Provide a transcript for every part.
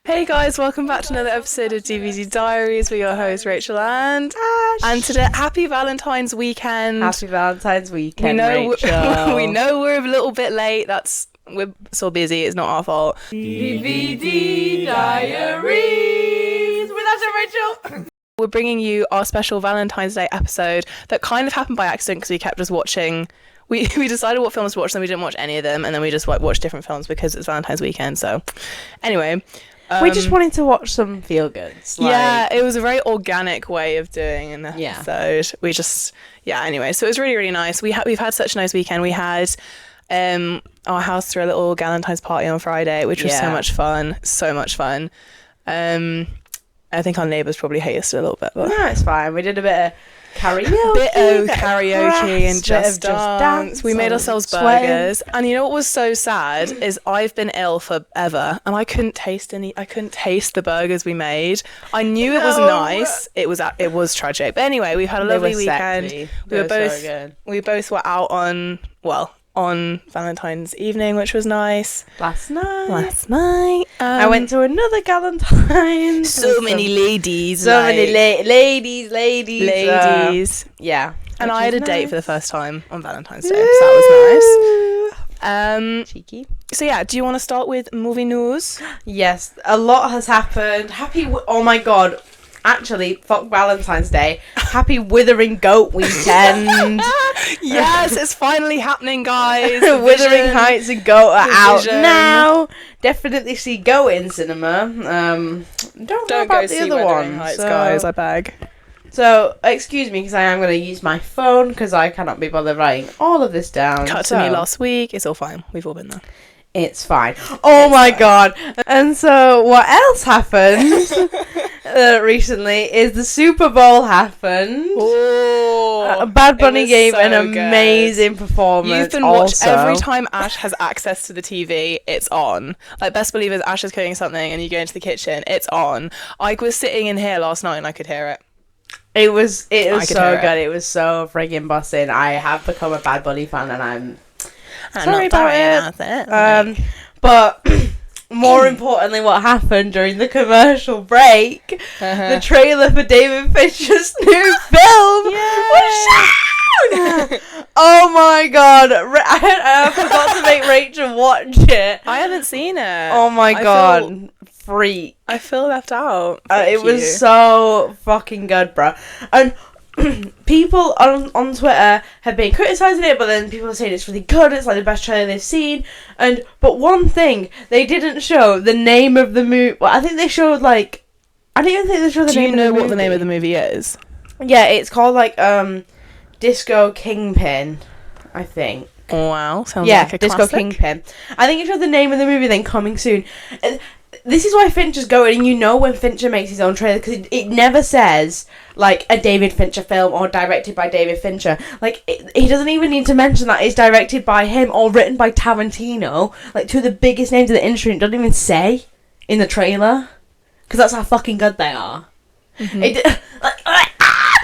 Hey guys, welcome back to another episode of DVD Diaries. We're your hosts Rachel and Ash. And today, happy Valentine's weekend. Happy Valentine's weekend, Rachel. We know we're a little bit late. We're so busy. It's not our fault. DVD Diaries with Ash and Rachel. We're bringing you our special Valentine's Day episode that kind of happened by accident because we kept just watching. We decided what films to watch, then we didn't watch any of them, and then we just watched different films because it's Valentine's weekend. So, anyway. We just wanted to watch some feel-goods. Yeah, it was a very organic way of doing an episode. Anyway, so it was really, really nice. We've had such a nice weekend. We had our house threw a little Valentine's party on Friday, which was so much fun. So much fun. I think our neighbours probably hate us a little bit. But no, it's fine. We did a bit of karaoke, and just dance. We made ourselves burgers, and you know what was so sad is I've been ill forever, and I couldn't taste the burgers we made. I knew it was nice. It was tragic. But anyway, we've had a lovely weekend. We both were out on Valentine's evening, which was nice. Last night. I went to another Valentine's. So many ladies. Ladies. Yeah. And I had a date for the first time on Valentine's Day, so that was nice. Cheeky. So yeah, do you want to start with movie news? Yes, a lot has happened. Oh my god. Actually, fuck Valentine's Day. Happy Withering Goat weekend. Yes, it's finally happening, guys. Wuthering Heights and Goat are out now. Definitely see Goat in cinema. Don't know about the other one. Heights, guys, I beg. So, excuse me, because I am going to use my phone, because I cannot be bothered writing all of this down. Cut to me last week. It's all fine. We've all been there. It's fine. Oh my god. And so, what else happened recently is the Super Bowl happened. Oh, Bad Bunny gave an amazing performance. You've been watching every time Ash has access to the TV, it's on. Like, best believe is Ash is cooking something and you go into the kitchen, it's on. I was sitting in here last night and I could hear it. It was so good. It was so friggin' bussin'. I have become a Bad Bunny fan and I'm sorry about it. But more importantly, what happened during the commercial break, the trailer for David Fincher's new film was shown! Oh my god. I forgot to make Rachel watch it. I haven't seen it. Oh my god. Freak. I feel left out. It was so fucking good, bro. And people on Twitter have been criticising it, but then people are saying it's really good, it's like the best trailer they've seen. But one thing, they didn't show the name of the movie. Well, I think they showed I don't even think they showed the name of the movie. Do you know what the name of the movie is? Yeah, it's called Disco Kingpin, I think. Wow, sounds like a Disco classic. Kingpin. I think it showed the name of the movie, then coming soon. This is why Fincher's going, and you know when Fincher makes his own trailer, because it never says, a David Fincher film or directed by David Fincher. He doesn't even need to mention that it's directed by him or written by Tarantino, two of the biggest names in the industry. It doesn't even say in the trailer, because that's how fucking good they are. Mm-hmm.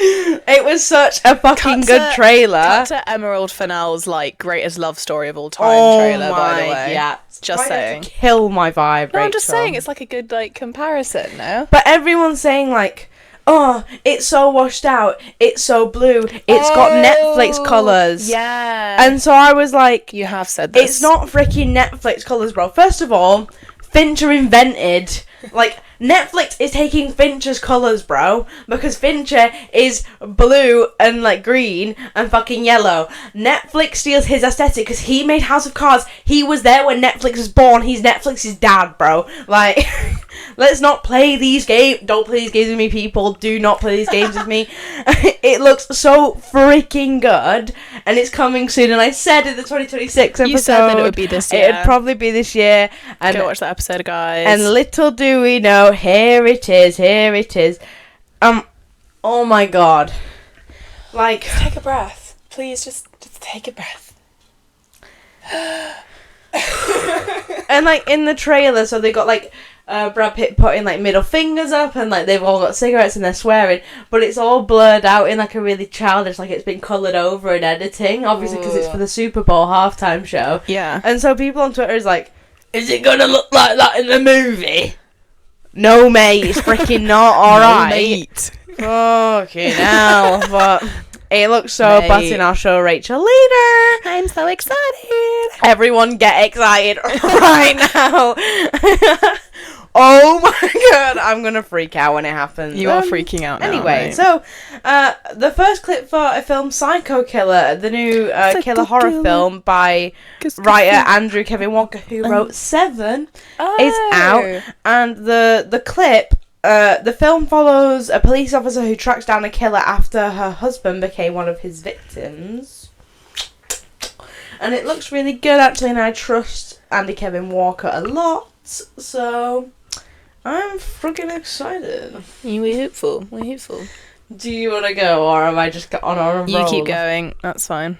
It was such a fucking good trailer. Cut to Emerald Fennell's greatest love story of all time trailer, by the way. Yeah. Just saying. Kill my vibe, No, Rachel. I'm just saying it's a good comparison, no? But everyone's saying oh, it's so washed out, it's so blue, it's got Netflix colours. Yeah. And so I was like, you have said this. It's not freaking Netflix colours, bro. First of all, Fincher invented Netflix is taking Fincher's colours, bro, because Fincher is blue and green and fucking yellow. Netflix steals his aesthetic because he made House of Cards. He was there when Netflix was born. He's Netflix's dad, bro. Let's not play these games. Don't play these games with me, people. Do not play these games with me. It looks so freaking good, and it's coming soon. And I said in the 2026 episode, you said that it would be this year. It'd probably be this year. And go watch that episode, guys. And little do we know, here it is. Oh my god. Take a breath. Please, just take a breath. And in the trailer, so they got Brad Pitt putting like middle fingers up, and like they've all got cigarettes and they're swearing, but it's all blurred out in like a really childish, like it's been coloured over in editing, obviously because it's for the Super Bowl halftime show. Yeah. And so people on Twitter is like, is it gonna look like that in the movie? No, mate, it's freaking not alright. No, mate. Fucking hell, but it looks so bussin'. I'll show Rachel later. I'm so excited. Everyone get excited right now. Oh my god, I'm gonna freak out when it happens. You are freaking out now. Anyway, right? so the first clip for a film, Psycho Killer, the new killer horror film by writer Andrew Kevin Walker, who wrote Seven, is out. And the clip, the film follows a police officer who tracks down a killer after her husband became one of his victims. And it looks really good, actually, and I trust Andy Kevin Walker a lot, so I'm freaking excited. We're hopeful. Do you want to go, or am I just on a roll? You keep going. That's fine.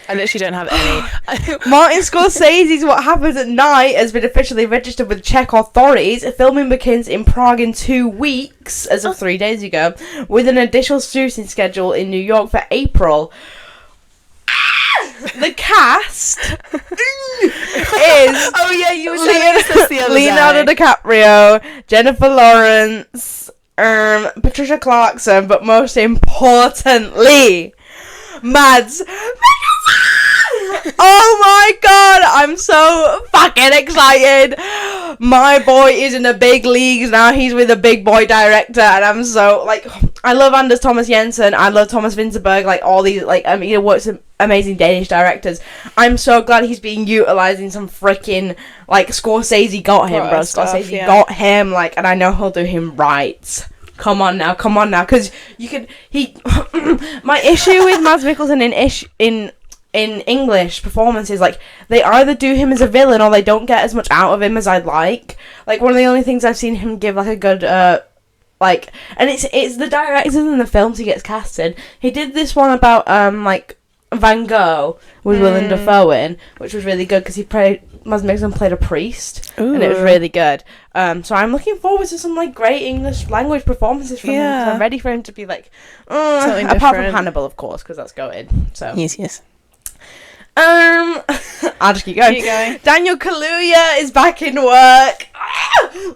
I literally don't have any. Martin Scorsese's What Happens at Night has been officially registered with Czech authorities. Filming begins in Prague in 2 weeks, as of 3 days ago, with an additional shooting schedule in New York for April. The cast is you were saying this the other Leonardo day. DiCaprio, Jennifer Lawrence, Patricia Clarkson, but most importantly, Mads Mikkelsen! Oh my god, I'm so fucking excited. My boy is in the big leagues now. He's with a big boy director, and I'm so, like, I love Anders Thomas Jensen, I love Thomas Vinterberg, like, all these, like, I mean, he works with amazing Danish directors. I'm so glad he's being utilising some freaking, like, Scorsese got him, bro. Scorsese got him, like, and I know he'll do him right. Come on now, because you could, my issue with Mads Mikkelsen in English performances, like, they either do him as a villain or they don't get as much out of him as I'd like. Like, one of the only things I've seen him give, like, a good, like, and it's the directors in the films he gets cast in. He did this one about, like, Van Gogh with Willem Dafoe in, which was really good because Mads Mikkelsen played a priest. Ooh. And it was really good. So I'm looking forward to some, like, great English language performances from him. So I'm ready for him to be like, apart from Hannibal, of course, because that's goated. So Yes. I'll just keep going. Daniel Kaluuya is back in work.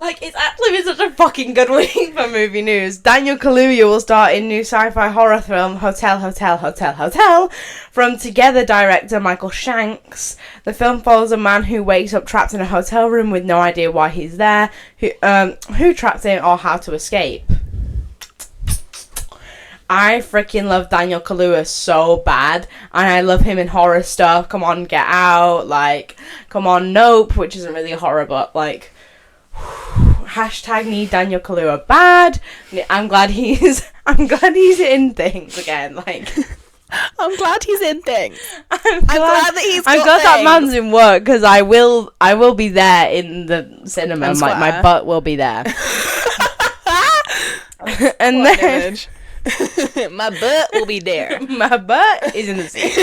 Like, it's actually been such a fucking good week for movie news. Daniel Kaluuya will star in new sci-fi horror film Hotel from Together director Michael Shanks. The film follows a man who wakes up trapped in a hotel room with no idea why he's there, who trapped him, or how to escape. I freaking love Daniel Kaluuya so bad, and I love him in horror stuff. Come on, Get Out, like, come on, Nope, which isn't really a horror, but, like, hashtag need Daniel Kaluuya bad. I'm glad he's in things again, like. I'm glad he's in things. I'm glad that he's. I'm glad that man's in work, because I will be there in the cinema. And my butt will be there. And what then. Image. My butt will be there. My butt is in the seat.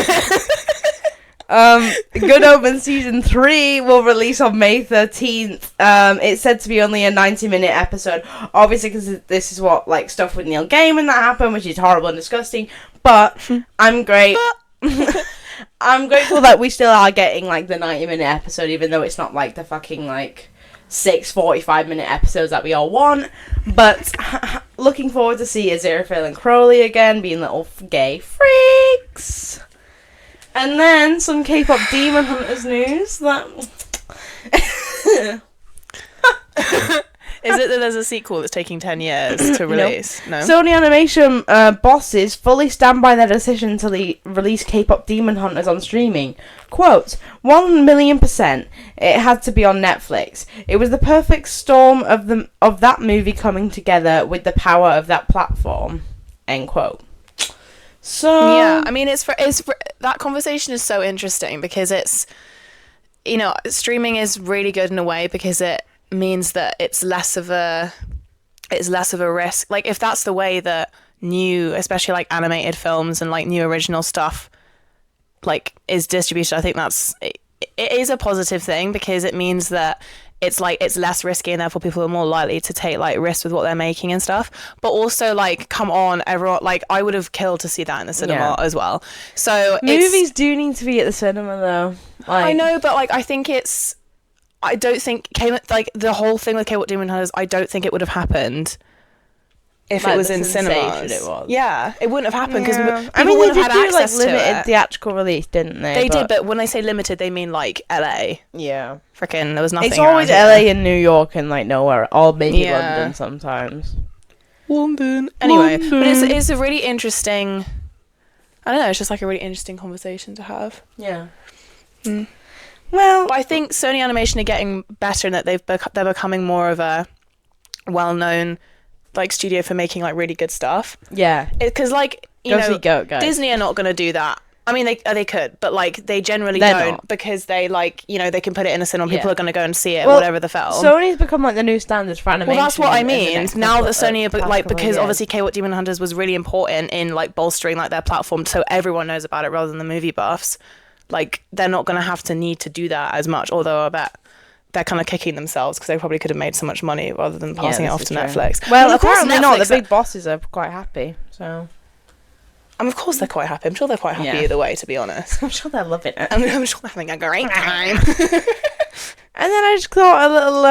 Good Omen Season 3 will release on May 13th. It's said to be only a 90-minute episode. Obviously, because this is what, like, stuff with Neil Gaiman that happened, which is horrible and disgusting. But I'm I'm grateful that we still are getting, like, the 90-minute episode, even though it's not, like, the fucking, like, 6 45-minute episodes that we all want. But looking forward to see Aziraphale and Crowley again, being little gay freaks. And then some K-pop Demon Hunters news. Is it that there's a sequel that's taking 10 years to release? No. Sony Animation bosses fully stand by their decision to release K-pop Demon Hunters on streaming. Quote, 1,000,000%. It had to be on Netflix. It was the perfect storm of that movie coming together with the power of that platform. End quote. So yeah, I mean, it's for that conversation is so interesting because it's, you know, streaming is really good in a way because it means that it's less of a risk. Like, if that's the way that new, especially like animated films and like new original stuff, like, is distributed, I think it is a positive thing because it means that it's like it's less risky and therefore people are more likely to take like risks with what they're making and stuff. But also like, come on, everyone, like I would have killed to see that in the cinema as well. So movies do need to be at the cinema though. Like, I know, but like I don't think like the whole thing with K-pop Demon Hunters, I don't think it would have happened if like it was in cinemas. Yeah, it wouldn't have happened because people wouldn't have had access to limited theatrical release, didn't they? They did, but when they say limited, they mean like LA. Yeah, freaking, there was nothing. It's always LA and New York and like nowhere, or maybe London sometimes. London. Anyway, but it's a really interesting. I don't know. It's just like a really interesting conversation to have. Yeah. Well, but I think Sony Animation are getting better in that they're becoming more of a well-known like studio for making like really good stuff. Yeah, because like Disney are not going to do that. I mean, they could, but like they generally don't because they like they can put it in a cinema. People are going to go and see it, whatever the film. Sony's become like the new standards for animation. Well, that's what I mean. Now that Sony are like, because obviously K-pop Demon Hunters was really important in like bolstering like their platform, so everyone knows about it rather than the movie buffs. Like they're not going to have to need to do that as much. Although I bet they're kind of kicking themselves because they probably could have made so much money rather than passing it off to Netflix. Well, apparently not. The big bosses are quite happy. So, of course they're quite happy. I'm sure they're quite happy either way, to be honest. I'm sure they're loving it. I'm sure they're having a great time. And then I just thought a little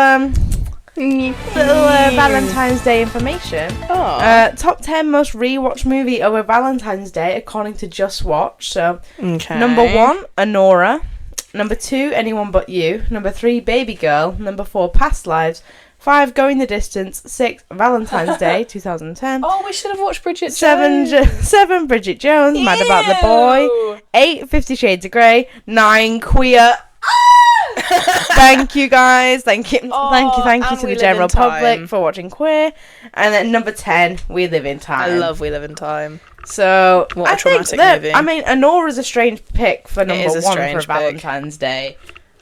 Valentine's Day information. Top 10 most rewatched movie over Valentine's Day according to Just Watch. So, number 1, Anora. Number 2, Anyone But You. Number 3, Baby Girl. Number 4, Past Lives. 5, Going the Distance. 6, Valentine's Day 2010. Oh, we should have watched Bridget Jones. 7, Bridget Jones. Mad About the Boy. 8, 50 Shades of Grey. 9, Queer. Thank you guys. Thank you to the general public for watching Queer. And then number 10, We Live in Time. I love We Live in Time. So what a traumatic movie. I mean, Anora's a strange pick for number 1 for Valentine's Day.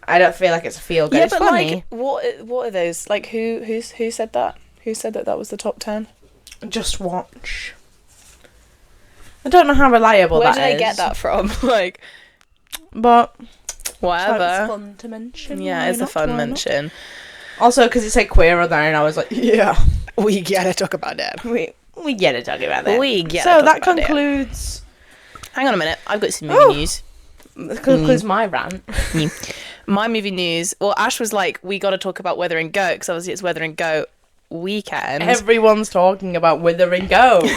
I don't feel like it's a feel good. Yeah, it's but funny. like, what are those? Like, who said that? Who said that was the top 10? Just Watch. I don't know how reliable that is. Where did they get that from? Like, but whatever. It's fun to mention. Yeah, it's a fun mention. Also, because it said Queer on there, and I was like, yeah, we gotta talk about that. We get to talk about that. So that concludes. Hang on a minute. I've got some movie news. That concludes my rant. My movie news. Well, Ash was like, we got to talk about Wuthering Goat because obviously it's Wuthering Goat weekend. Everyone's talking about Wuthering Goat.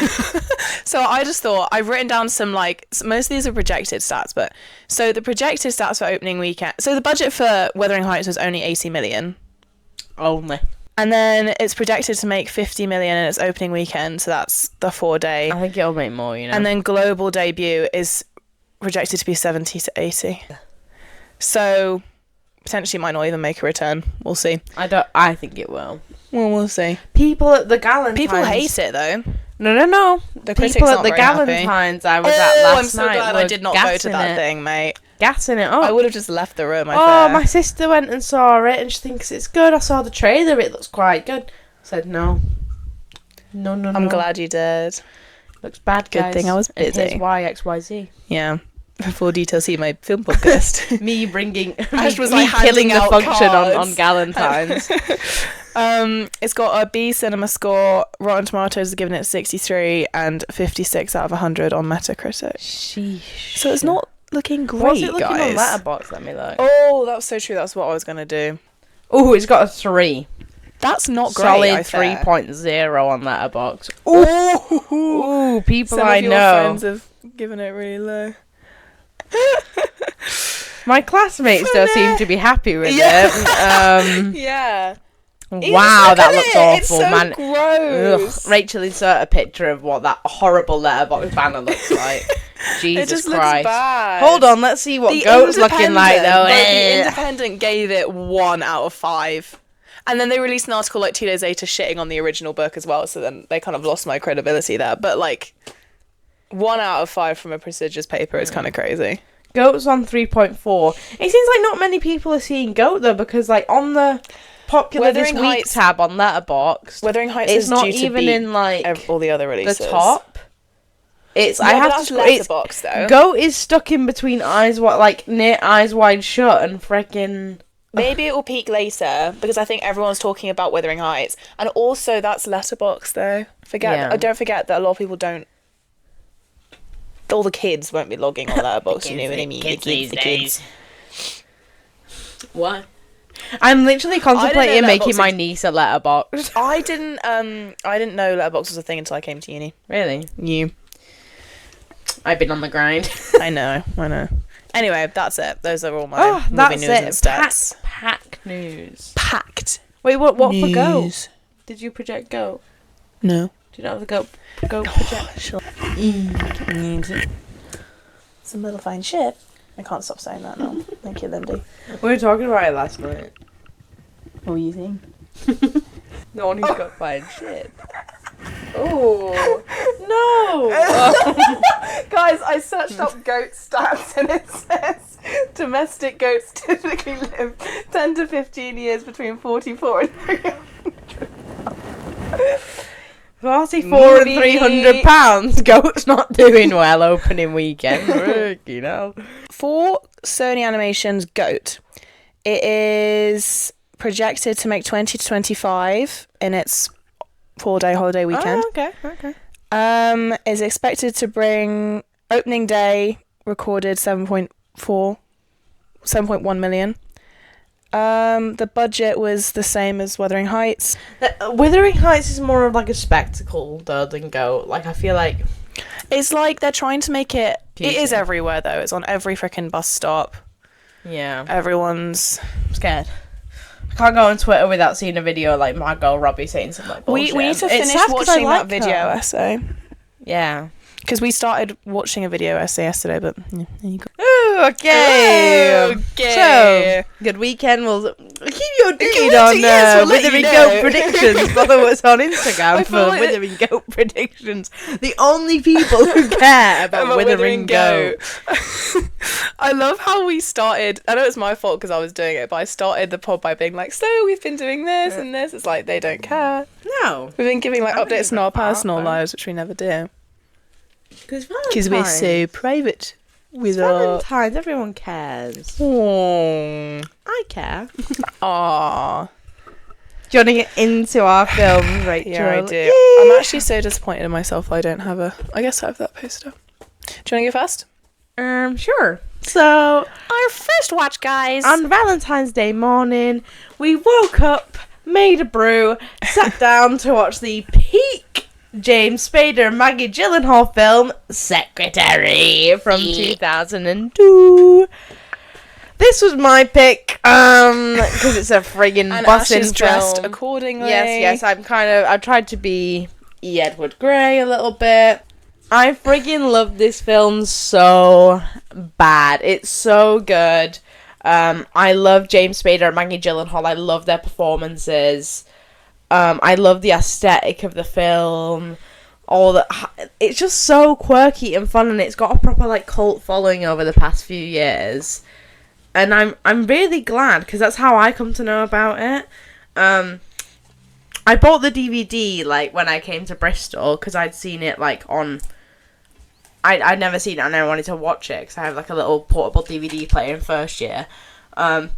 So I just thought, I've written down some like, most of these are projected stats, but so the projected stats for opening weekend. So the budget for Wuthering Heights was only 80 million. Only. And then it's projected to make 50 million in its opening weekend, so that's the 4-day. I think it'll make more, And then global debut is projected to be 70 to 80. So potentially might not even make a return. We'll see. I think it will. Well, we'll see. People at the Galentines. People hate it though. No. The people at the Galentines I was at last night. I'm so glad I did not go to that thing, mate. Gassing it up. I would have just left the room. My sister went and saw it and she thinks it's good. I saw the trailer, it looks quite good. I said no. I'm glad you did. Looks bad, guys. Good thing I was busy. Here's why XYZ. Yeah. For details, see my film podcast. me bringing Ash was me like killing the function cards. on Galentines. It's got a B cinema score. Rotten Tomatoes has given it 63 and 56 out of 100 on Metacritic. Sheesh. So it's not looking great, What's it looking guys. on Letterboxd? Let me look. Oh, that's so true. That's what I was going to do. Oh, it's got a 3. That's not great. Solid 3.0 on Letterboxd. Ooh, people I know. Some of your friends have given it really low. My classmates don't seem to be happy with it. Yeah. Wow, that looks awful, it's so man. Gross. Ugh. Rachel, insert a picture of what that horrible Letterboxd banner looks like. Jesus it just Christ. Looks bad. Hold on, let's see what Goat's looking like though. The Independent gave it 1 out of 5. And then they released an article like 2 days later shitting on the original book as well, so then they kind of lost my credibility there. But like 1 out of 5 from a prestigious paper is kind of crazy. Goat's on 3.4. It seems like not many people are seeing Goat though, because like on the popular this week tab on Letterboxd, Wuthering Heights it's is not due to even in like all the other releases. The top. It's I have to Letterboxd though. Goat is stuck in between near Eyes Wide Shut and freaking Maybe it will peak later because I think everyone's talking about Wuthering Heights, and also that's Letterboxd though. Don't forget that a lot of people don't. All the kids won't be logging on Letterboxd. You know what I mean? The kids. What? I'm literally contemplating making my niece a Letterboxd. I didn't know Letterboxd was a thing until I came to uni. Really? You. I've been on the grind. I know. Anyway, that's it. Those are all my movie news and stats. Pack news. Packed. Wait, what news. For Go? Did you project Go? No. Do you not have the Go project? Sure. Some little fine shit. I can't stop saying that now. Thank you, Lindy. We were talking about it last night. What were you saying? No one who's got fine shit. Oh no! Guys, I searched up goat stats and it says domestic goats typically live 10 to 15 years between 44 and 300. 44 and 300 pounds. Goat's not doing well opening weekend. You know. For Sony Animation's Goat, it is projected to make 20 to 25 in its 4-day holiday weekend. Okay. Is expected to bring opening day recorded 7.1 million. The budget was the same as Wuthering Heights. Wuthering Heights is more of like a spectacle though than Goat. Like I feel like it's like they're trying to make it. Confusing. It is everywhere though. It's on every freaking bus stop. Yeah. Everyone's scared. I can't go on Twitter without seeing a video like Margot Robbie saying something like bullshit. We need to finish watching that video essay. Yeah. Because we started watching a video essay yesterday, but yeah, there you go. Ooh, okay. So, good weekend. We'll keep your dude on Withering Goat predictions. Follow us on Instagram for Withering Goat predictions. The only people who care about Withering Goat. I love how we started. I know it's my fault because I was doing it, but I started the pod by being like, so we've been doing this and this. It's like, they don't care. No. We've been giving like updates on our personal lives, which we never do. Because we're so private with our Valentines. Everyone cares. Aww. I care. Aww. Do you want to get into our films, Rachel? Yeah, I do. Yay. I'm actually so disappointed in myself I don't have I guess I have that poster. Do you want to go first? Sure. So, our first watch, guys. On Valentine's Day morning, we woke up, made a brew, sat down to watch the peak James Spader and Maggie Gyllenhaal film Secretary from 2002. This was my pick because it's a friggin' bussin' film. Dressed accordingly. Yes. I tried to be E. Edward Grey a little bit. I friggin' love this film so bad. It's so good. I love James Spader and Maggie Gyllenhaal. I love their performances. I love the aesthetic of the film. It's just so quirky and fun, and it's got a proper like cult following over the past few years. And I'm really glad because that's how I come to know about it. I bought the DVD like when I came to Bristol because I'd seen it like on. I'd never seen it and I wanted to watch it because I have like a little portable DVD player in first year. And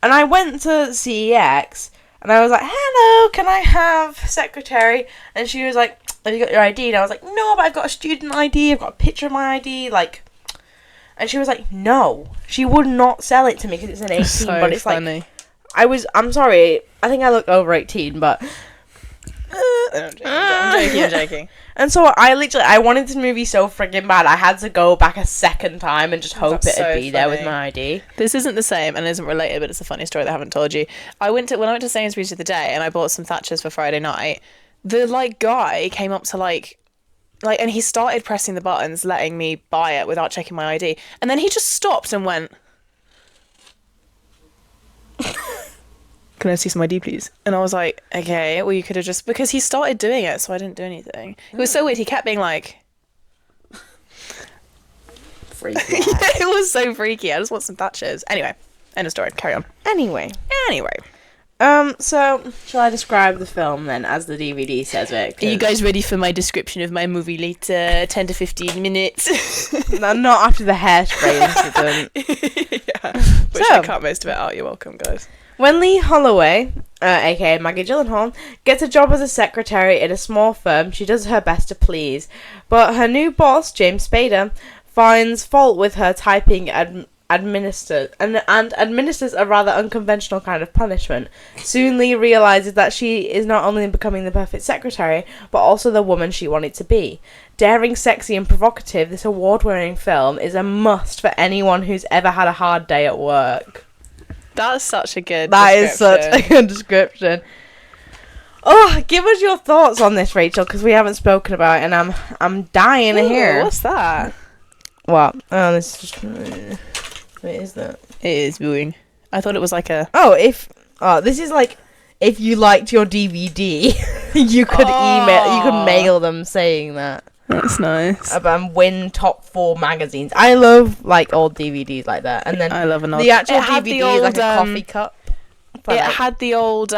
I went to CEX. And I was like, hello, can I have Secretary? And she was like, have you got your ID? And I was like, no, but I've got a student ID. I've got a picture of my ID. And she was like, no. She would not sell it to me because it's an 18. So but it's funny. like, I'm sorry. I think I look over 18, but. I'm joking. And so I wanted this movie so friggin' bad. I had to go back a second time and just hope it'd be there with my ID. This isn't the same and isn't related, but it's a funny story that I haven't told you. When I went to Sainsbury's the other day and I bought some Thatchers for Friday night, the guy came up to and he started pressing the buttons, letting me buy it without checking my ID, and then he just stopped and went, can I see some ID, please? And I was like, okay, well, you could have just... Because he started doing it, so I didn't do anything. It was so weird. He kept being like... Freaky. Yeah, it was so freaky. I just want some Thatchers. Anyway, end of story. Carry on. Anyway. So, shall I describe the film then, as the DVD says it? Are you guys ready for my description of my movie later? 10 to 15 minutes? No, not after the hairspray incident. Yeah. Which I cut most of it out. You're welcome, guys. When Lee Holloway, aka Maggie Gyllenhaal, gets a job as a secretary in a small firm, she does her best to please. But her new boss, James Spader, finds fault with her typing administers a rather unconventional kind of punishment. Soon Lee realizes that she is not only becoming the perfect secretary, but also the woman she wanted to be. Daring, sexy, and provocative, this award-winning film is a must for anyone who's ever had a hard day at work. That's such a good That is such a good description. Oh, give us your thoughts on this, Rachel, because we haven't spoken about it, and I'm dying to hear. What's that? What? Oh, this is just... What is that? It is booing. I thought it was like a... this is like, if you liked your DVD, you could mail them saying that. That's nice. Win top 4 magazines. I love, like, old DVDs like that. And then I love an old... The actual DVD is like a coffee cup. Had the old,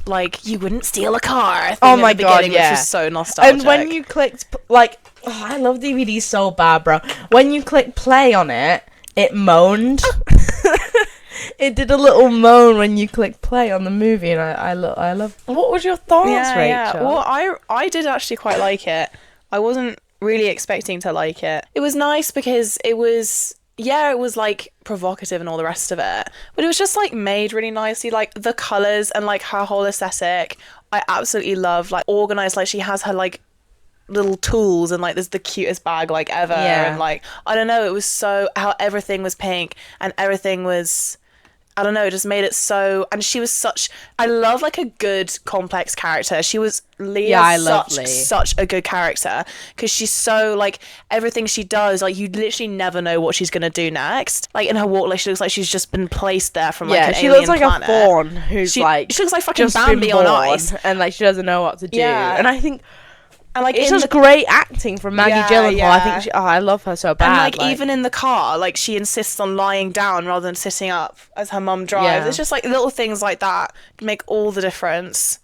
like, you wouldn't steal a car thing oh my at the god, beginning, yeah. which is so nostalgic. And when you clicked, like... Oh, I love DVDs so bad, bro. When you click play on it, it moaned. It did a little moan when you click play on the movie, and I love. What was your thoughts, Rachel? Yeah. Well, I did actually quite like it. I wasn't really expecting to like it. It was nice because it was like provocative and all the rest of it, but it was just like made really nicely. Like the colors and like her whole aesthetic, I absolutely love. Like organized, like she has her like little tools and like there's the cutest bag like ever, and like I don't know, it was so how everything was pink and everything was, I don't know, it just made it so. And she was such, I love like a good complex character. She was such a good character because she's so like everything she does, like you literally never know what she's gonna do next. Like in her walk, like she looks like she's just been placed there from like an she alien looks like planet. a fawn who's she looks like fucking just Bambi on ice, and like she doesn't know what to do. And I think. And like it's just great acting from Maggie Gyllenhaal. I think I love her so bad. And like even in the car, like she insists on lying down rather than sitting up as her mum drives. It's just like little things like that make all the difference.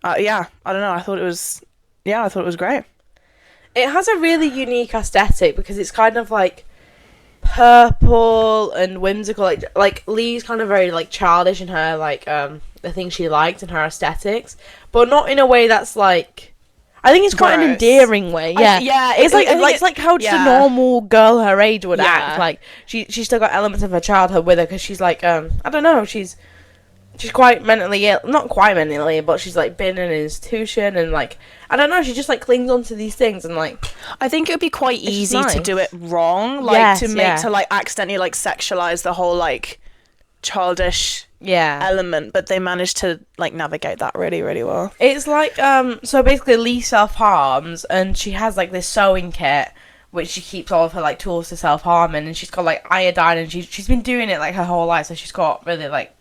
I don't know. I thought it was great. It has a really unique aesthetic because it's kind of like purple and whimsical. Like Lee's kind of very like childish in her like the things she liked and her aesthetics, but not in a way that's like. I think it's quite an endearing way. It's like how just a normal girl her age would act. Like she's still got elements of her childhood with her because she's like I don't know, she's quite mentally ill, not quite mentally ill, but she's like been in an institution and like I don't know, she just like clings onto these things and like I think it would be quite easy to do it wrong, like to like accidentally like sexualize the whole like childish element, but they managed to like navigate that really, really well. It's like so basically Lee self-harms and she has like this sewing kit which she keeps all of her like tools to self-harm in, and she's got like iodine and she's been doing it like her whole life, so she's got really like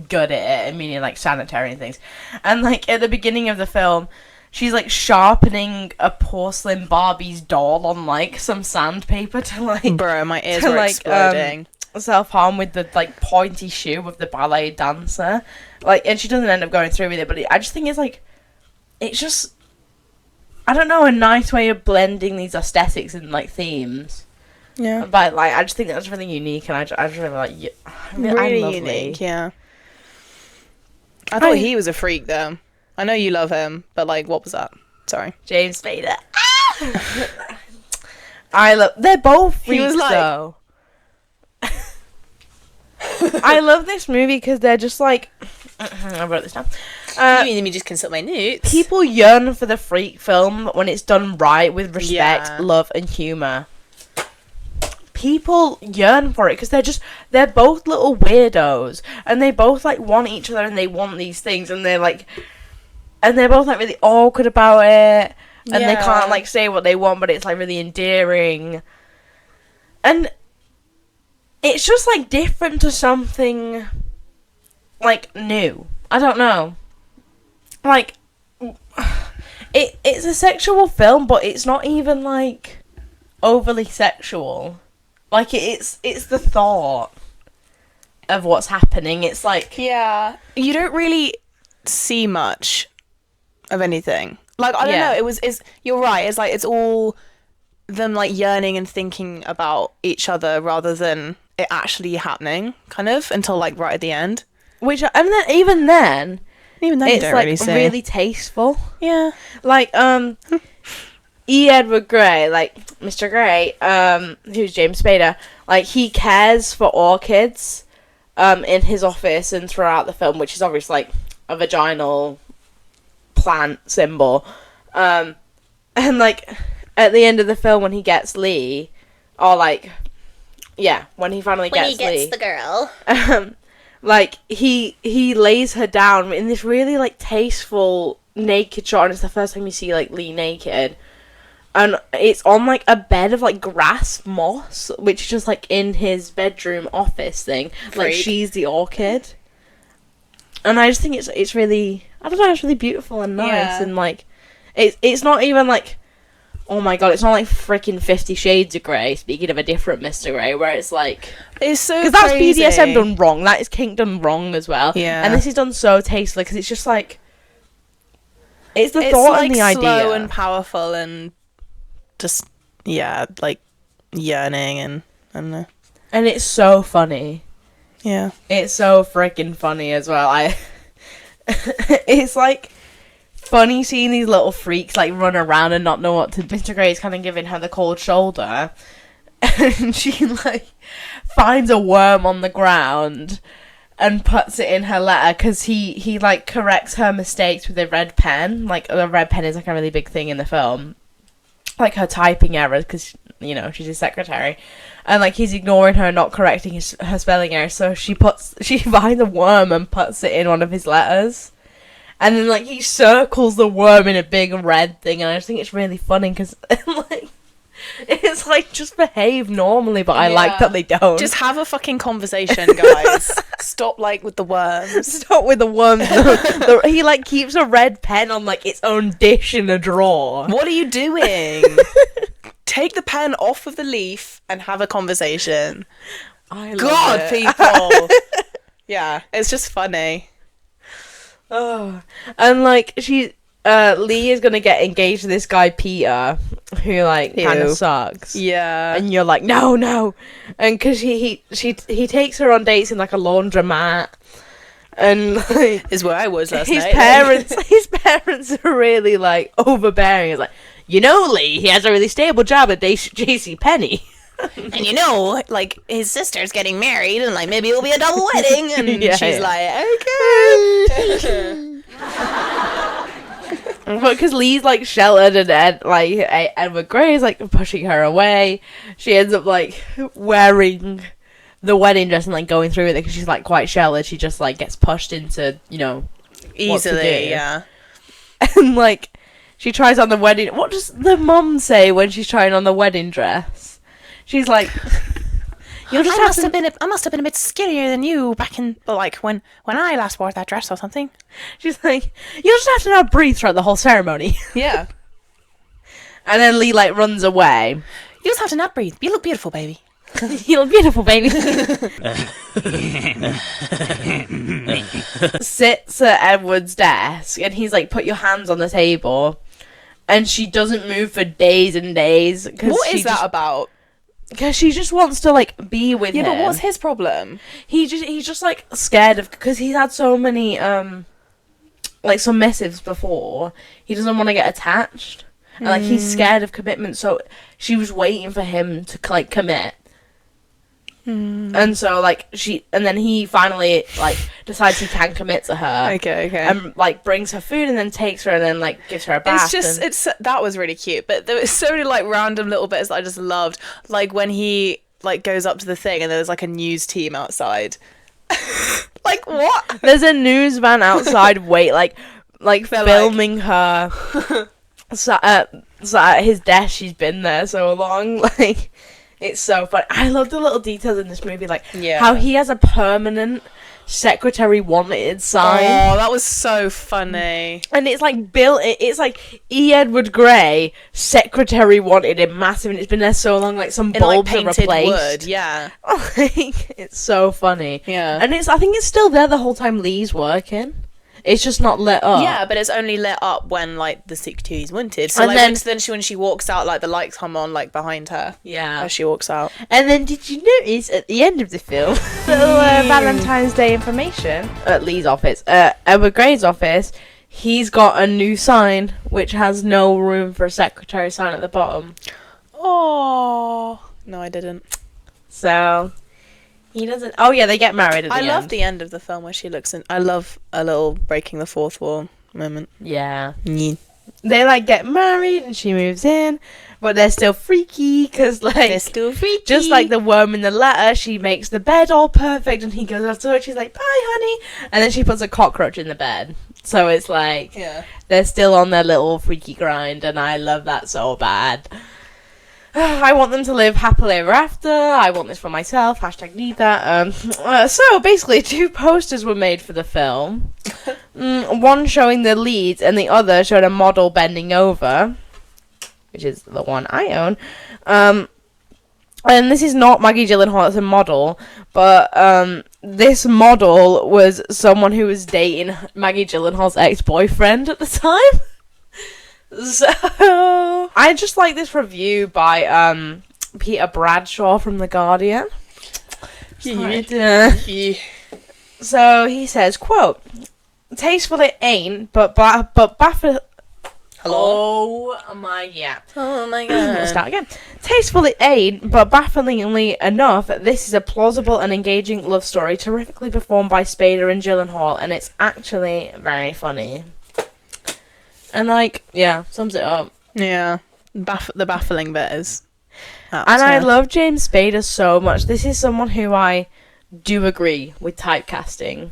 good at it, meaning like sanitary and things. And like at the beginning of the film she's like sharpening a porcelain Barbie's doll on like some sandpaper to like bro, my ears were exploding. Self-harm with the like pointy shoe of the ballet dancer, like, and she doesn't end up going through with it, but I just think it's like it's just I don't know, a nice way of blending these aesthetics and like themes. But like I just think that's really unique, and I just really like really unique. I thought he was a freak though. I know you love him, but like what was that? Sorry, James Spader. They're both freaks though. I love this movie because they're just like I wrote this down. You mean let me just consult my notes? People yearn for the freak film when it's done right with respect, love, and humour. People yearn for it because they're both little weirdos and they both like want each other and they want these things and they're both like really awkward about it and they can't like say what they want, but it's like really endearing. And it's just like different to something like new. I don't know. Like it's a sexual film, but it's not even like overly sexual. Like it's the thought of what's happening. It's like you don't really see much of anything. Like I don't know. It's you're right. It's like it's all them like yearning and thinking about each other rather than it actually happening, kind of, until like right at the end. And then even then you it's don't like really say. really tasteful. Yeah. Like E. Edward Grey, like Mr. Grey, who's James Spader, like he cares for orchids in his office and throughout the film, which is obviously like a vaginal plant symbol. And like at the end of the film when he gets Lee, or like when he finally gets Lee, the girl, like he lays her down in this really like tasteful naked shot, and it's the first time you see like Lee naked. And it's on, like, a bed of, like, grass moss, which is just, like, in his bedroom office thing. Like, she's the orchid. And I just think it's really, I don't know, it's really beautiful and nice. Yeah. And, like, it's not even, like, oh my god, it's not, like, freaking 50 Shades of Grey, speaking of a different Mr. Grey, where it's, like... It's so Because that's BDSM done wrong. That is kink done wrong as well. Yeah. And this is done so tastefully, because it's just, like... It's the thought like, and the idea. It's slow and powerful and... just like yearning and I don't know. And it's so funny. Yeah. It's so freaking funny as well. It's like funny seeing these little freaks like run around and not know what to. Mr. Grey's kind of giving her the cold shoulder, and she like finds a worm on the ground and puts it in her letter because he like corrects her mistakes with a red pen. Like the red pen is like a really big thing in the film. Like her typing errors, because you know she's his secretary, and like he's ignoring her, not correcting her spelling errors. So she finds a worm and puts it in one of his letters, and then like he circles the worm in a big red thing, and I just think it's really funny because like it's like just behave normally, but I like that they don't. Just have a fucking conversation, guys. Stop like with the worms. Stop with the worms. He like keeps a red pen on like its own dish in a drawer. What are you doing? Take the pen off of the leaf and have a conversation. God, people. Yeah, it's just funny. Oh, and like Lee is gonna get engaged to this guy Peter, who like kind of sucks. Yeah, and you're like, no, and because he takes her on dates in like a laundromat, and like, is where I was last night. His parents are really like overbearing. It's like, you know, Lee, he has a really stable job at J.C. Penney. And you know, like, his sister's getting married, and like maybe it'll be a double wedding, and she's like, okay. But because Lee's like sheltered and Edward Grey is like pushing her away, she ends up like wearing the wedding dress and like going through with it because she's like quite sheltered. She just like gets pushed into, you know, easily, yeah. And like she tries on the wedding. What does the mum say when she's trying on the wedding dress? She's like, I must have been a bit skinnier than you back in, like, when I last wore that dress or something. She's like, you'll just have to not breathe throughout the whole ceremony. Yeah. And then Lee, like, runs away. You just have to not breathe. You look beautiful, baby. You look beautiful, baby. Sits at Edward's desk, and he's like, put your hands on the table. And she doesn't move for days and days. What is that about? Because she just wants to like be with him. Yeah, but what's his problem? He's just like scared of, because he's had so many like submissives before. He doesn't want to get attached, and like he's scared of commitment. So she was waiting for him to like commit. And so like then he finally like decides he can commit to her. Okay. And like brings her food and then takes her and then like gives her a bath. That was really cute, but there was so many like random little bits that I just loved. Like when he like goes up to the thing and there's like a news team outside. Like what? There's a news van outside. Filming her. So at his desk, she's been there so long. Like. It's so fun. I love the little details in this movie, like how he has a permanent secretary wanted sign. Oh, that was so funny. And it's like built. It's like E. Edward Grey secretary wanted in massive, and it's been there so long. Like some bulbs are replaced. Wood, yeah. Like, it's so funny. Yeah. And I think it's still there the whole time Lee's working. It's just not lit up. Yeah, but it's only lit up when like the security's wanted. So And like then- when she walks out, like the lights come on like behind her Yeah. as she walks out. And then did you notice at the end of the film, little Valentine's Day information at Lee's office, Edward Gray's office, he's got a new sign which has no room for a secretary sign at the bottom. Oh no, I didn't. So he doesn't. Oh yeah, they get married at the end. I love the end of the film where she looks in. I love a little breaking the fourth wall moment. Yeah. Yeah. They like get married and she moves in, but they're still freaky because like They're still freaky. just like the worm in the letter, she makes the bed all perfect and he goes up to her. She's like, "Bye, honey," and then she puts a cockroach in the bed. So it's like they're still on their little freaky grind, and I love that so bad. I want them to live happily ever after. I want this for myself. # need that. So basically, 2 posters were made for the film. One showing the leads, and the other showed a model bending over, which is the one I own. And this is not Maggie Gyllenhaal as a model, but this model was someone who was dating Maggie Gyllenhaal's ex-boyfriend at the time. So I just like this review by Peter Bradshaw from The Guardian. So he says, quote, "Tasteful it ain't, but baffling." Hello? Oh my god. Oh my Let's start again. "Tasteful it ain't, but bafflingly enough, this is a plausible and engaging love story, terrifically performed by Spader and Gyllenhaal, and it's actually very funny." And like, yeah, sums it up. Yeah. The baffling bit is. And I love James Spader so much. This is someone who I do agree with typecasting.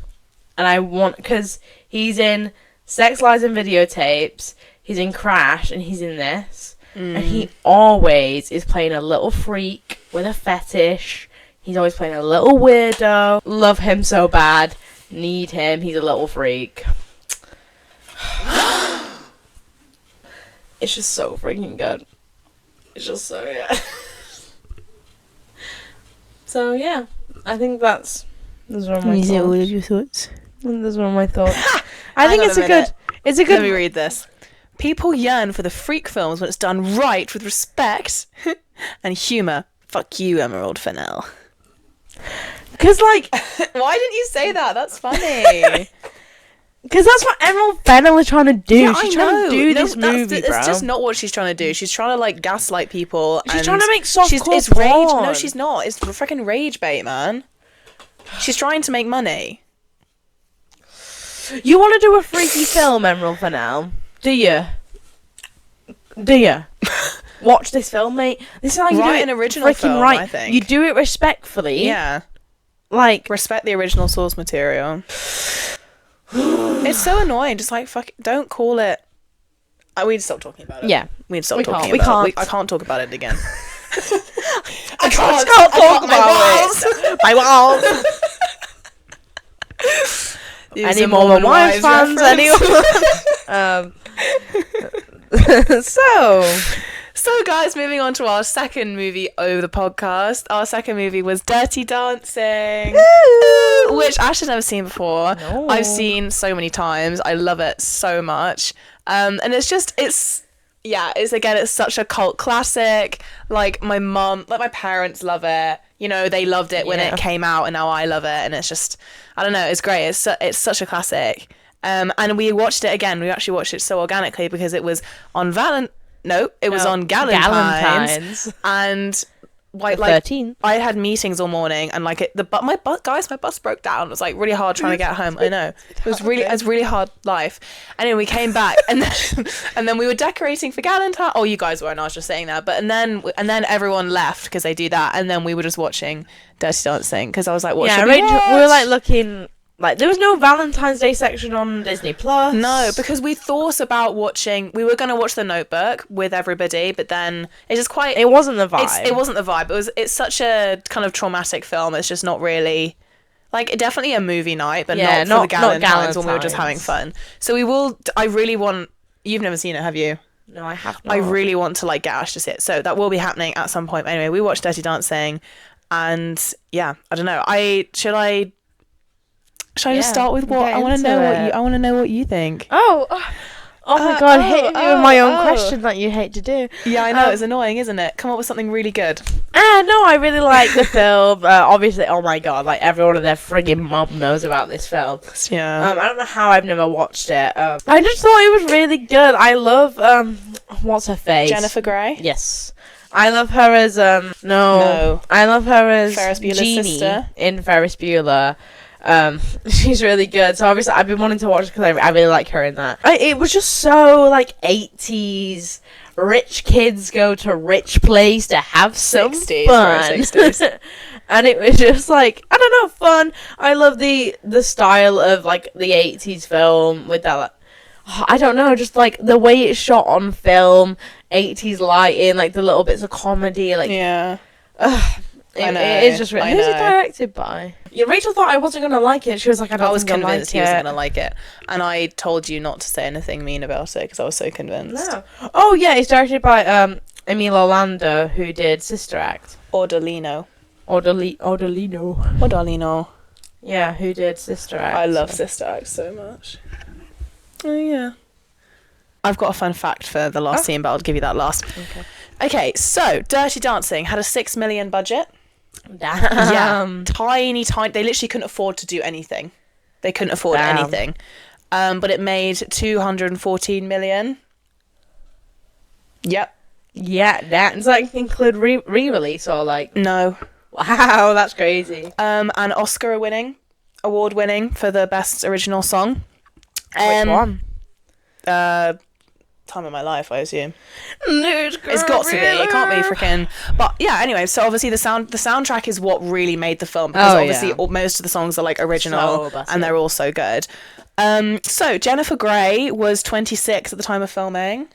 And I want, because he's in Sex, Lies and Videotapes, he's in Crash, and he's in this. And he always is playing a little freak with a fetish. He's always playing a little weirdo. Love him so bad. Need him. He's a little freak. It's just so freaking good. It's just so good. So yeah, I think those are my thoughts. all of your thoughts? Those are my thoughts. I think it's a good. Let me read this. People yearn for the freak films when it's done right with respect and humour. Fuck you, Emerald Fennell. Because like, why didn't you say that? That's funny. Because that's what Emerald Fennell is trying to do. Yeah, she's trying to do this movie, bro. It's just not what she's trying to do. She's trying to like gaslight people. She's trying to make softcore it's rage. porn. No, she's not. It's freaking rage bait, man. She's trying to make money. You want to do a freaky film, Emerald Fennell? Do you? Do you? Watch this film, mate. This is how you do it. An original freaking film, right. I think. You do it respectfully. Yeah. Like, respect the original source material. It's so annoying. Just like fuck. Don't call it. We need to stop talking about it. Yeah. We need to stop talking We about can't. it. I can't talk about it again. I can't talk about it. My walls. Any more Wives fans? Anyone? So guys, moving on to our second movie over the podcast. Our second movie was Dirty Dancing, which Ash has never seen before. No. I've seen so many times. I love it so much. And it's such a cult classic. Like my parents love it. You know, they loved it when it came out, and now I love it. And it's just, I don't know, it's great. It's such a classic. And we watched it again. We actually watched it so organically because it was on was on Valentines. And like 13. I had meetings all morning, and like my bus broke down. It was like really hard trying to get home. I know it was really hard life. Anyway, we came back, and then we were decorating for Valentine. Oh, you guys weren't. I was just saying that. But and then everyone left because they do that, and then we were just watching Dirty Dancing because I was like, what? Yeah, should Rachel, watch? we were like looking. Like, there was no Valentine's Day section on Disney Plus. No, because we thought about watching. We were going to watch The Notebook with everybody, but then it's just quite. It wasn't the vibe. It wasn't the vibe. It's such a kind of traumatic film. It's just not really like definitely a movie night, but not for the Galentine's when we were just having fun. So we will. I really want. You've never seen it, have you? No, I have not. I really want to like get Ash to see it, so that will be happening at some point. Anyway, we watched Dirty Dancing, and yeah, I don't know. Should I just start with what I want to know? I want to know what you think. Oh my god, hitting me with my own question that you hate to do. Yeah, I know, it's annoying, isn't it? Come up with something really good. No, I really like the film. Obviously, oh my god, like everyone and their friggin' mom knows about this film. Yeah. I don't know how I've never watched it. I just thought it was really good. I love, what's her face? Jennifer Grey? Yes. I love her as, no. I love her as Ferris Bueller's Jeannie sister. in Ferris Bueller. She's really good. So obviously I've been wanting to watch it because I really like her in that. It was just so like 80s. Rich kids go to rich place to have some 60s, fun. 60s. And it was just like, I don't know, fun. I love the style of like the 80s film with that. Like, I don't know, just like the way it's shot on film, 80s lighting, like the little bits of comedy, like yeah. It is just really. Who's it directed by? Yeah, Rachel thought I wasn't gonna like it. She was like, I was convinced he wasn't gonna like it, and I told you not to say anything mean about it because I was so convinced. No. Oh yeah, it's directed by Emile Orlando, who did Sister Act. Ardolino. Ardolino. Yeah, who did Sister Act? I love Sister Act so much. Oh yeah. I've got a fun fact for the last scene, but I'll give you that last. Okay, so Dirty Dancing had a $6 million budget. Damn. Yeah, tiny. They literally couldn't afford to do anything. They couldn't afford anything. But it made 214 million. Yep. Yeah, does that include re-release or like? No. Wow, that's crazy. And award winning for the best original song. Which one? Time of My Life, I assume. It's got to be. It can't be freaking. But yeah, anyway, so obviously the soundtrack is what really made the film because obviously most of the songs are like original and they're all so good. So Jennifer Grey was 26 at the time of filming,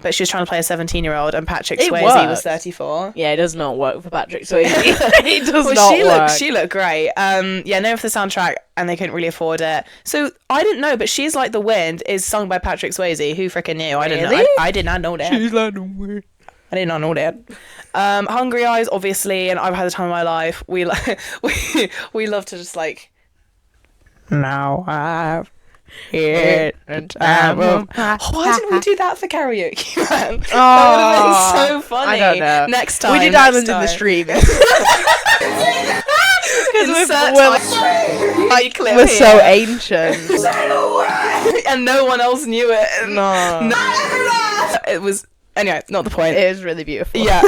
but she was trying to play a 17-year-old, and Patrick Swayze was 34. Yeah, it does not work for Patrick Swayze. It does not work. She looked great. Known for the soundtrack, and they couldn't really afford it. So I didn't know, but She's Like the Wind is sung by Patrick Swayze. Who freaking knew? I didn't know. I did not know that. She's like the wind. I did not know that. Hungry Eyes, obviously, and I've Had the Time of My Life. We love to just like. Now I've hit the time of. Why didn't we do that for karaoke, man? That would have been so funny. I don't know. Next time. We did Islands in the Stream. We're so ancient. And no one else knew it. No. It was. Anyway, not the point. It is really beautiful. Yeah.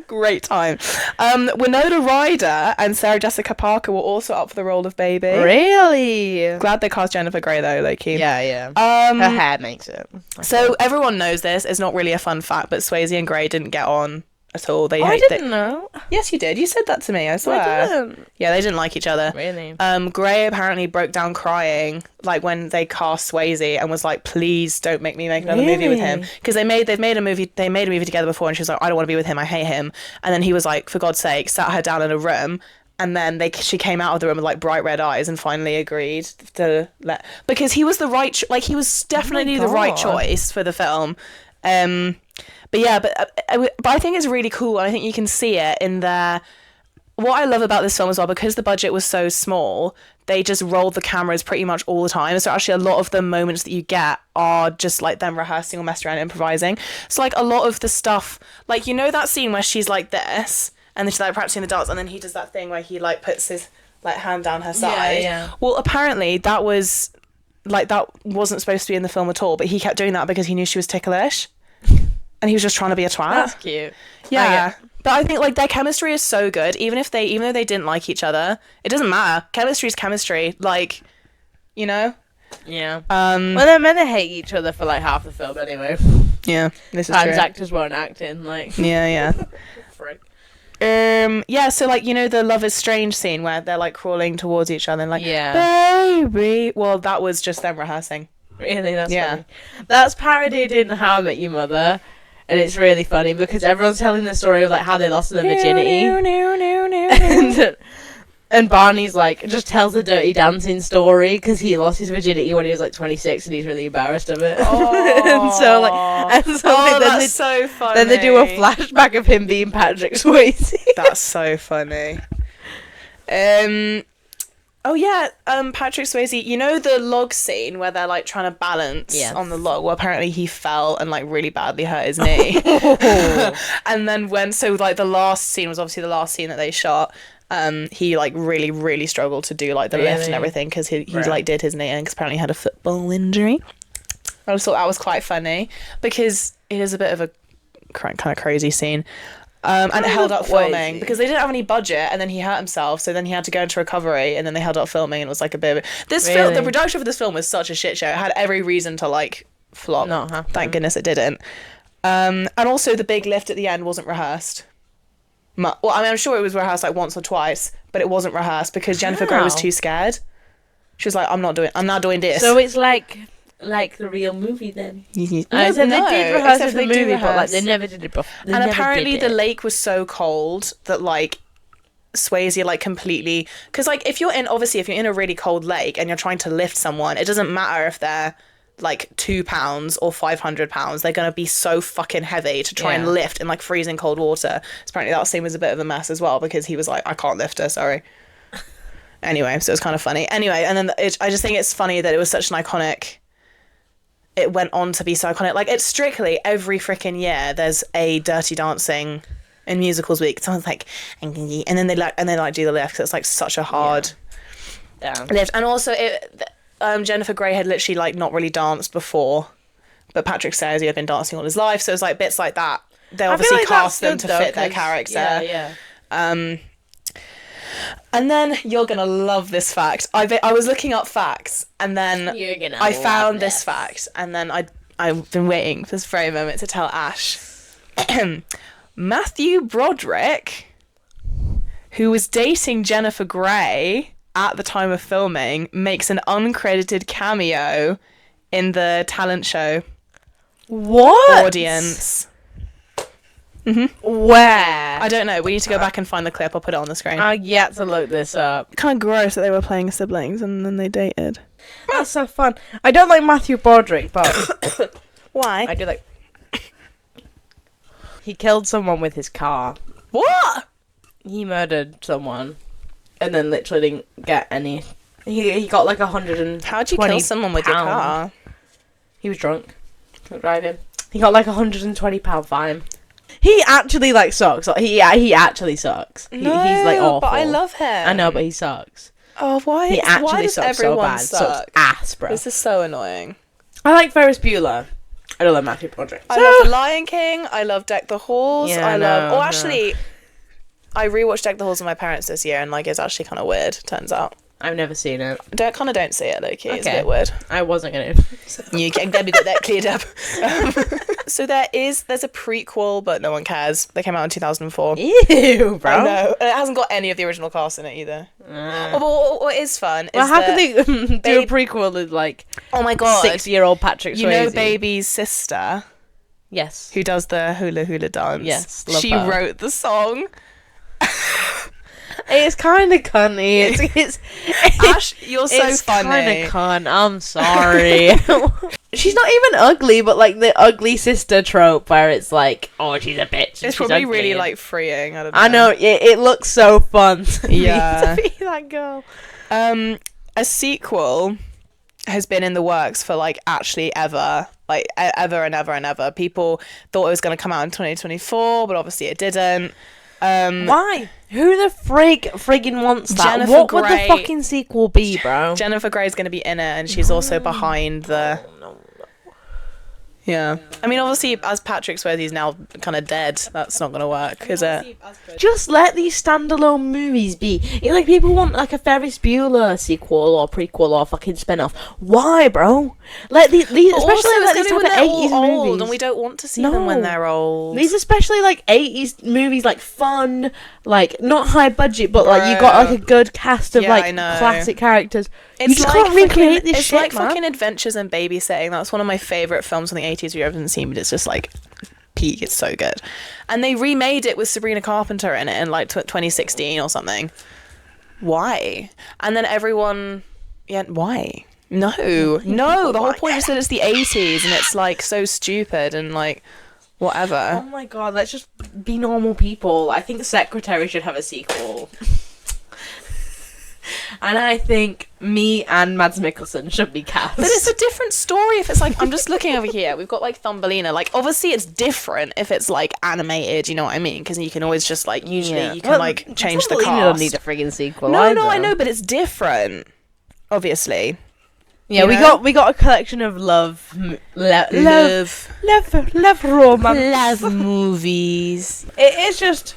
Great time. Winona Ryder and Sarah Jessica Parker were also up for the role of Baby. Really? Glad they cast Jennifer Grey though, low-key. Yeah. Her hair makes it. So everyone knows this. It's not really a fun fact, but Swayze and Grey didn't get on at all. I didn't know. Yes, you did. You said that to me, I swear. I didn't. Yeah, they didn't like each other. Really? Grey apparently broke down crying like when they cast Swayze and was like, please don't make me make another movie with him, because they made a movie together before, and she was like, I don't want to be with him, I hate him. And then he was like, for God's sake, sat her down in a room, and then she came out of the room with like bright red eyes and finally agreed to because he was the right he was definitely the right choice for the film. But I think it's really cool, and I think you can see it in there. What I love about this film as well, because the budget was so small, they just rolled the cameras pretty much all the time. So actually a lot of the moments that you get are just like them rehearsing or messing around improvising. So like a lot of the stuff, like, you know that scene where she's like this, and then she's like practicing the dance, and then he does that thing where he like puts his like hand down her side. Yeah. Well, apparently that wasn't supposed to be in the film at all, but he kept doing that because he knew she was ticklish. And he was just trying to be a twat. That's cute. Yeah. But I think like their chemistry is so good, even though they didn't like each other, it doesn't matter. Chemistry is chemistry. Like, you know? Yeah. Well, they're meant to hate each other for like half the film anyway. Yeah. This is true. true. Actors weren't acting like. Yeah. Frick. Yeah, so like, you know, the Love is Strange scene where they're like crawling towards each other and like, baby. Well, that was just them rehearsing. Really? That's funny. That's parodied in How I Met Your Mother. And it's really funny because everyone's telling the story of like how they lost their virginity. And Barney's like just tells the Dirty Dancing story because he lost his virginity when he was like 26 and he's really embarrassed of it. That's so funny. Then they do a flashback of him being Patrick Swayze. That's so funny. Oh yeah, Patrick Swayze. You know the log scene where they're like trying to balance on the log? Well, apparently he fell and like really badly hurt his knee. And then the last scene was obviously the last scene that they shot. He like really, really struggled to do like the lift and everything because he like did his knee in because apparently he had a football injury. I just thought that was quite funny because it is a bit of a kind of crazy scene. And it held up filming because they didn't have any budget, and then he hurt himself, so then he had to go into recovery, and then they held up filming, and it was like a bit of the production for this film was such a shit show. It had every reason to like flop. Not happen. Thank goodness it didn't. And also the big lift at the end wasn't rehearsed. Well, I mean, I'm sure it was rehearsed like once or twice, but it wasn't rehearsed because Jennifer Grey was too scared. She was like, I'm not doing this. So it's like the real movie then. I said they did rehearse the movie, but like they never did it before. And apparently the lake was so cold that like Swayze like completely, because like if you're in a really cold lake and you're trying to lift someone, it doesn't matter if they're like 2 pounds or 500 pounds, they're gonna be so fucking heavy to try and lift in like freezing cold water. So apparently that scene was a bit of a mess as well because he was like, I can't lift her, sorry. Anyway, so it was kind of funny. Anyway, and then I just think it's funny that it was such an iconic. It went on to be so iconic. Like, it's Strictly every freaking year there's a Dirty Dancing in musicals week. Someone's like, and then they do the lift. It's like such a hard lift. And also Jennifer Grey had literally like not really danced before, but Patrick Swayze had been dancing all his life, so it was like bits like that. They obviously like cast them to fit their character. And then you're gonna love this fact. I was looking up facts, and then I found this fact, and then I've been waiting for this very moment to tell Ash. Matthew Broderick, who was dating Jennifer Grey at the time of filming, makes an uncredited cameo in the talent show. What? Audience. Where? I don't know. We need to go back and find the clip. I'll put it on the screen. I get to look this up. Kind of gross that they were playing siblings and then they dated. That's so fun. I don't like Matthew Broderick, but why? I do like. He killed someone with his car. What? He murdered someone, and then literally didn't get any. He got like 120. How'd you kill someone with your car? He was drunk. Driving. He got like £120 fine. He actually like sucks. He actually sucks. He's like awful. But I love him. I know, but he sucks. Oh, why? He actually why does sucks so bad. Sucks ass, bro. This is so annoying. I like Ferris Bueller. I don't like Matthew Broderick. I love The Lion King. I love Deck the Halls. Yeah, actually, I rewatched Deck the Halls with my parents this year, and like it's actually kind of weird. Turns out. I've never seen it. Don't see it, Loki. Okay. It's a bit weird. I wasn't gonna. You can maybe get that cleared up. So there's a prequel, but no one cares. They came out in 2004. Ew, bro. I know. And it hasn't got any of the original cast in it either. But what is fun is how can they do a prequel with like? Oh my god, 6-year-old Patrick Swayze? You know Baby's sister? Yes. Who does the hula hula dance? Yes. She wrote the song. It's kind of cunny. It's Ash, you're so it's funny. It's kind of cunt. I'm sorry. She's not even ugly, but like the ugly sister trope where it's like, oh, she's a bitch. It's probably really like freeing. I don't know. I know. It looks so fun to me to be that girl. A sequel has been in the works for like actually ever. Like ever and ever and ever. People thought it was going to come out in 2024, but obviously it didn't. Why? Who the friggin' wants that? Jennifer what Grey, would the fucking sequel be, bro? Jennifer Grey's going to be in it, and she's also behind the. Yeah. I mean, obviously, as Patrick Swayze's now kind of dead, that's not going to work, is it? Just let these standalone movies be. Like, people want, like, a Ferris Bueller sequel or prequel or fucking spin-off. Why, bro? Let these especially like these type of 80s old, movies. And we don't want to see them when they're old. These especially, like, 80s movies, like, fun, like, not high budget, but, like, you got, like, a good cast of, like, classic characters. You just can't recreate this shit, It's like fucking Adventures in Babysitting. That's one of my favourite films from the 80s you haven't seen, but it's just, like, peak. It's so good. And they remade it with Sabrina Carpenter in it in, like, 2016 or something. Why? And then everyone... Yeah, why? No, the whole point is that it's the 80s and it's, like, so stupid and, like, whatever. Oh my god, let's just be normal people. I think Secretary should have a sequel. and I think me and Mads Mikkelsen should be cast. But it's a different story if it's like, I'm just looking over here, we've got like Thumbelina, like obviously it's different if it's like animated, you know what I mean, because you can always just like, usually you can like change the cast. Don't need a friggin' sequel. No, I know, but it's different, obviously. Yeah, we got a collection of love romance, love movies. It is just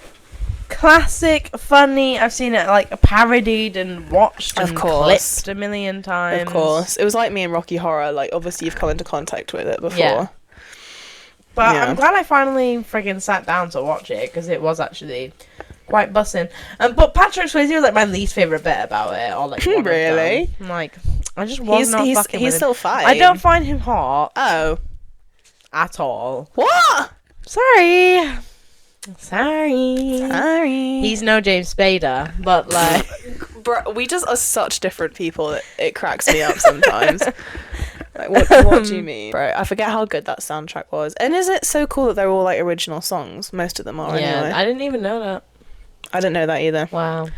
classic, funny. I've seen it like parodied and watched and clipped a million times. Of course, it was like me and Rocky Horror. Like, obviously, you've come into contact with it before. Yeah. But I'm glad I finally friggin' sat down to watch it because it was actually quite bussin'. But Patrick Swayze was like my least favorite bit about it. Or like really, like I just was not fucking. He's still fine. I don't find him hot. Oh, at all. What? Sorry. He's He's no James Spader, but like, bro, we just are such different people that it cracks me up sometimes. Like, what do you mean? Bro, I forget how good that soundtrack was. And is it so cool that they're all like original songs? Most of them are, anyway. I didn't even know that. I didn't know that either. Wow.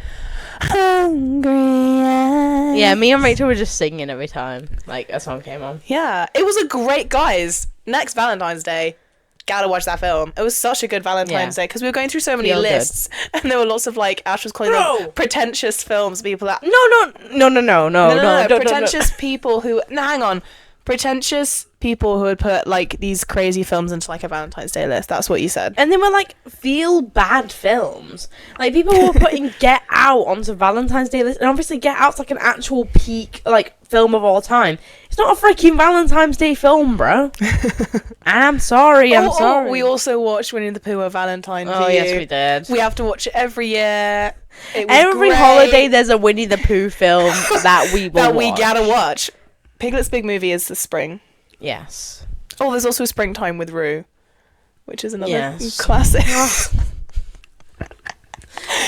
Hungry eyes. Yeah, me and Rachel were just singing every time like a song came on. Yeah, it was a great, guys. Next Valentine's Day, gotta watch that film. It was such a good Valentine's Day because we were going through so many lists, and there were lots of like Ash was calling them pretentious films. People that no, pretentious people who hang on. Pretentious people who would put like these crazy films into like a Valentine's Day list. That's what you said. And they were like feel bad films. Like people were putting Get Out onto Valentine's Day list, and obviously Get Out's like an actual peak like film of all time. It's not a freaking Valentine's Day film, bro. And I'm sorry. We also watched Winnie the Pooh: A Valentine for You. Yes, we did. We have to watch it every year. Every holiday there's a Winnie the Pooh film that we will we gotta watch. Piglet's Big Movie is the spring. Yes. Oh, there's also Springtime with Rue, which is another classic.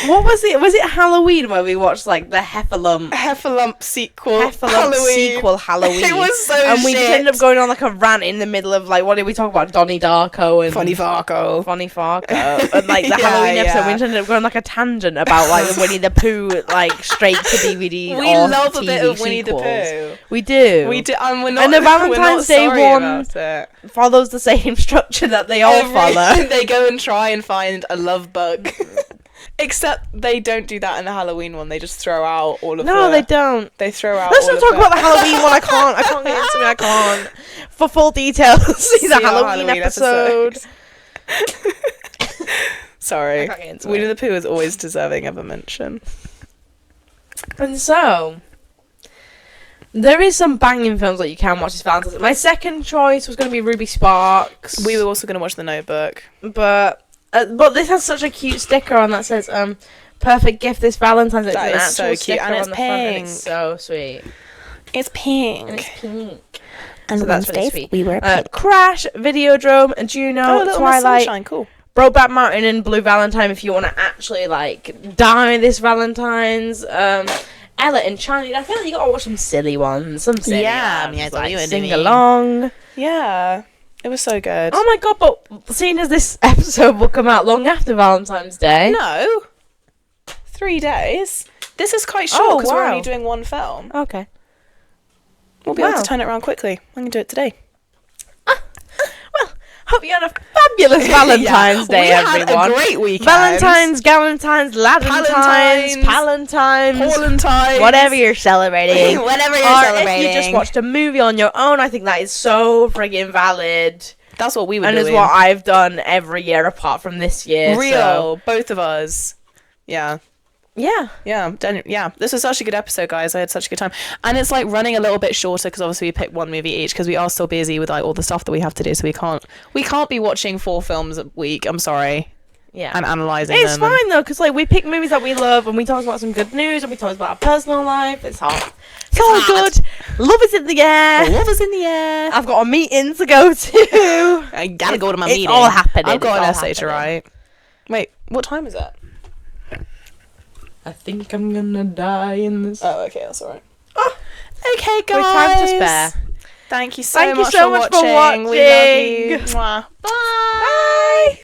What was it? Was it Halloween where we watched like the Heffalump sequel? Halloween. It was so and we just ended up going on like a rant in the middle of like, what did we talk about? Donnie Darko and Funny Farco. And like the Halloween episode, we just ended up going like a tangent about like the Winnie the Pooh like straight to DVD. We love a bit of Winnie the Pooh. We do. And we're not. And the Valentine's Day one follows the same structure that they all follow. They go and try and find a love bug. Except they don't do that in the Halloween one. They just throw out all of No, they don't. They throw out Let's not talk about the Halloween one. I can't get into it. I can't. For full details, see the Halloween episode. Sorry. Winnie the Pooh is always deserving of a mention. And so, there is some banging films that you can watch this Valentine's. My second choice was going to be Ruby Sparks. We were also going to watch The Notebook. But this has such a cute sticker on that says, perfect gift this Valentine's Day. That is so cute. And it's pink. And it's so sweet. It's pink. And it's pink. And so that's really sweet. We were pink. Crash, Videodrome, Juno, Twilight, Sunshine. Cool. Brokeback Mountain and Blue Valentine if you want to actually like die this Valentine's. Ella and Charlie. I feel like you gotta watch some silly ones. Some silly ones. Like sing along. Yeah. It was so good. Oh my god, but seeing as this episode will come out long after Valentine's Day. No. 3 days. This is quite short because we're only doing one film. Okay. We'll be able to turn it around quickly. I can do it today. Well, hope you had a fabulous Valentine's Day, everyone. We had a great weekend. Valentine's, Ladentines, Palantines, whatever you're celebrating. Whatever you're If celebrating. you just watched a movie on your own, I think that is so friggin' valid. That's what we were doing. And it's what I've done every year apart from this year. Both of us. Yeah. Yeah. This was such a good episode, guys. I had such a good time, and it's like running a little bit shorter because obviously we picked one movie each because we are still busy with like all the stuff that we have to do. So we can't be watching 4 films a week. I'm sorry. Yeah. And analysing them. It's fine though because like we pick movies that we love and we talk about some good news and we talk about our personal life. It's hot. It's all good. Love is in the air. Love is in the air. I've got a meeting to go to. I gotta go to my meeting. It's all happening. I've got an essay to write. Wait, what time is it? I think I'm gonna die in this. Oh, okay, that's alright. Okay, guys. With time to spare. Thank you so much for watching. watching. We love you. Mwah. Bye.